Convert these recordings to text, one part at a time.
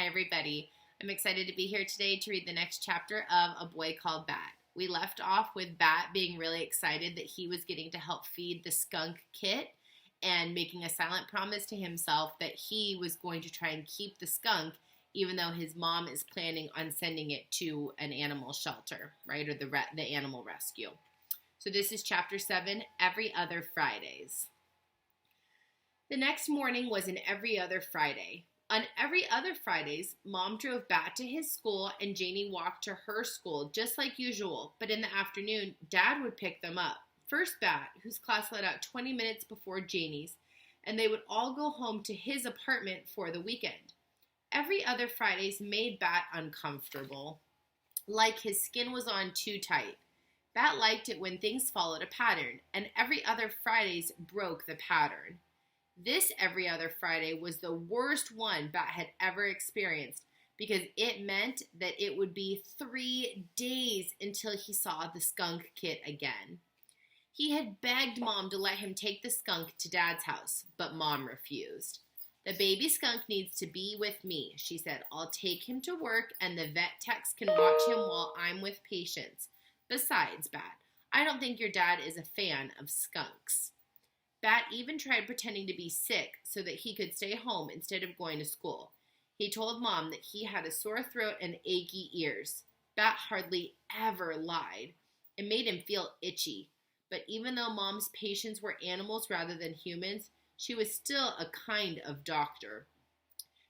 Hi, everybody. I'm excited to be here today to read the next chapter of A Boy Called Bat. We left off with Bat being really excited that he was getting to help feed the skunk Kit and making a silent promise to himself that he was going to try and keep the skunk even though his mom is planning on sending it to an animal shelter, right, or the animal rescue. So this is chapter 7, Every Other Fridays. The next morning was an every other Friday. On every other Fridays, Mom drove Bat to his school and Janie walked to her school just like usual, but in the afternoon, Dad would pick them up. First Bat, whose class let out 20 minutes before Janie's, and they would all go home to his apartment for the weekend. Every other Fridays made Bat uncomfortable, like his skin was on too tight. Bat liked it when things followed a pattern, and every other Fridays broke the pattern. This every other Friday was the worst one Bat had ever experienced because it meant that it would be 3 days until he saw the skunk Kit again. He had begged Mom to let him take the skunk to Dad's house, but Mom refused. "The baby skunk needs to be with me," she said. "I'll take him to work and the vet techs can watch him while I'm with patients. Besides, Bat, I don't think your dad is a fan of skunks." Bat even tried pretending to be sick so that he could stay home instead of going to school. He told Mom that he had a sore throat and achy ears. Bat hardly ever lied. It made him feel itchy. But even though Mom's patients were animals rather than humans, she was still a kind of doctor.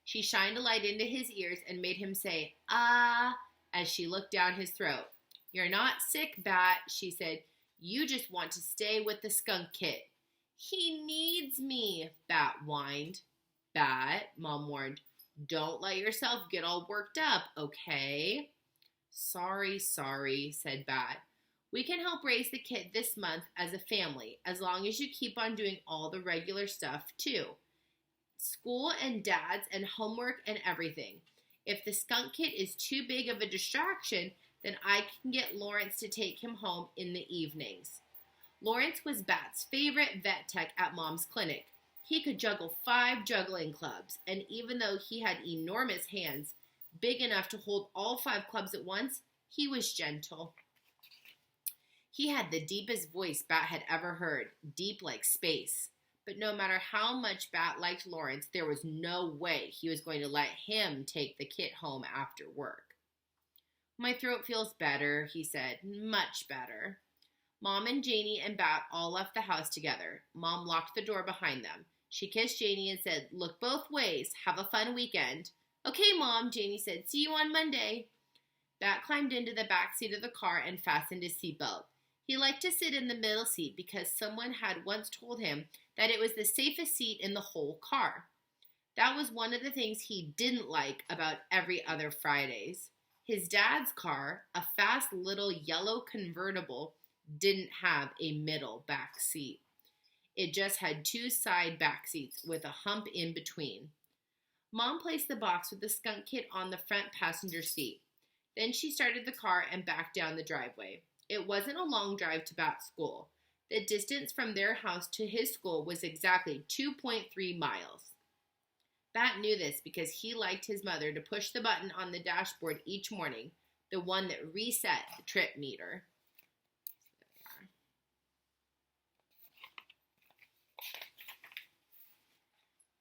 She shined a light into his ears and made him say, "Ah," as she looked down his throat. "You're not sick, Bat," she said. "You just want to stay with the skunk Kit." "He needs me," Bat whined. "Bat," Mom warned, "don't let yourself get all worked up, okay?" Sorry, said Bat. "We can help raise the kid this month as a family, as long as you keep on doing all the regular stuff, too. School and Dad's and homework and everything. If the skunk Kit is too big of a distraction, then I can get Lawrence to take him home in the evenings." Lawrence was Bat's favorite vet tech at Mom's clinic. He could juggle 5 juggling clubs, and even though he had enormous hands, big enough to hold all 5 clubs at once, he was gentle. He had the deepest voice Bat had ever heard, deep like space. But no matter how much Bat liked Lawrence, there was no way he was going to let him take the Kit home after work. "My throat feels better," he said, "much better." Mom and Janie and Bat all left the house together. Mom locked the door behind them. She kissed Janie and said, "Look both ways. Have a fun weekend." "Okay, Mom," Janie said. "See you on Monday." Bat climbed into the back seat of the car and fastened his seatbelt. He liked to sit in the middle seat because someone had once told him that it was the safest seat in the whole car. That was one of the things he didn't like about Every Other Fridays. His dad's car, a fast little yellow convertible, didn't have a middle back seat. It just had 2 side back seats with a hump in between. Mom placed the box with the skunk Kit on the front passenger seat. Then she started the car and backed down the driveway. It wasn't a long drive to Bat's school. The distance from their house to his school was exactly 2.3 miles. Bat knew this because he liked his mother to push the button on the dashboard each morning, the one that reset the trip meter.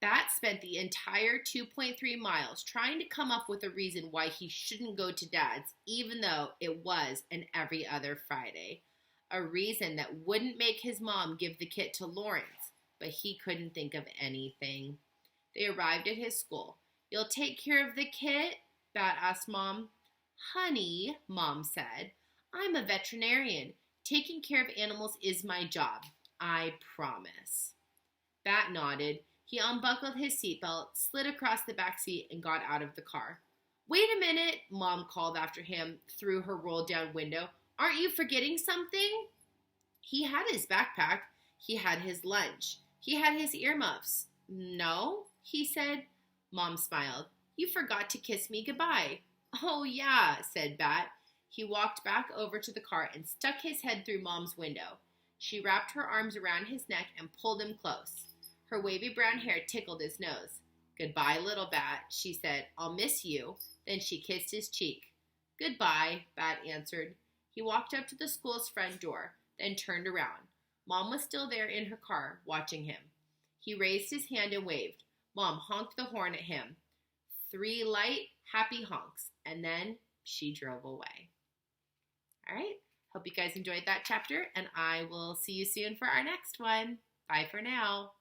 Bat spent the entire 2.3 miles trying to come up with a reason why he shouldn't go to Dad's, even though it was an every other Friday. A reason that wouldn't make his mom give the Kit to Lawrence, but he couldn't think of anything. They arrived at his school. "You'll take care of the Kit?" Bat asked Mom. "Honey," Mom said, "I'm a veterinarian. Taking care of animals is my job. I promise." Bat nodded. He unbuckled his seatbelt, slid across the back seat, and got out of the car. "Wait a minute," Mom called after him through her rolled-down window. "Aren't you forgetting something?" He had his backpack. He had his lunch. He had his earmuffs. "No," he said. Mom smiled. "You forgot to kiss me goodbye." "Oh, yeah," said Bat. He walked back over to the car and stuck his head through Mom's window. She wrapped her arms around his neck and pulled him close. Her wavy brown hair tickled his nose. "Goodbye, little Bat," she said. "I'll miss you." Then she kissed his cheek. "Goodbye," Bat answered. He walked up to the school's front door, then turned around. Mom was still there in her car, watching him. He raised his hand and waved. Mom honked the horn at him. 3 light, happy honks, and then she drove away. All right, hope you guys enjoyed that chapter, and I will see you soon for our next one. Bye for now.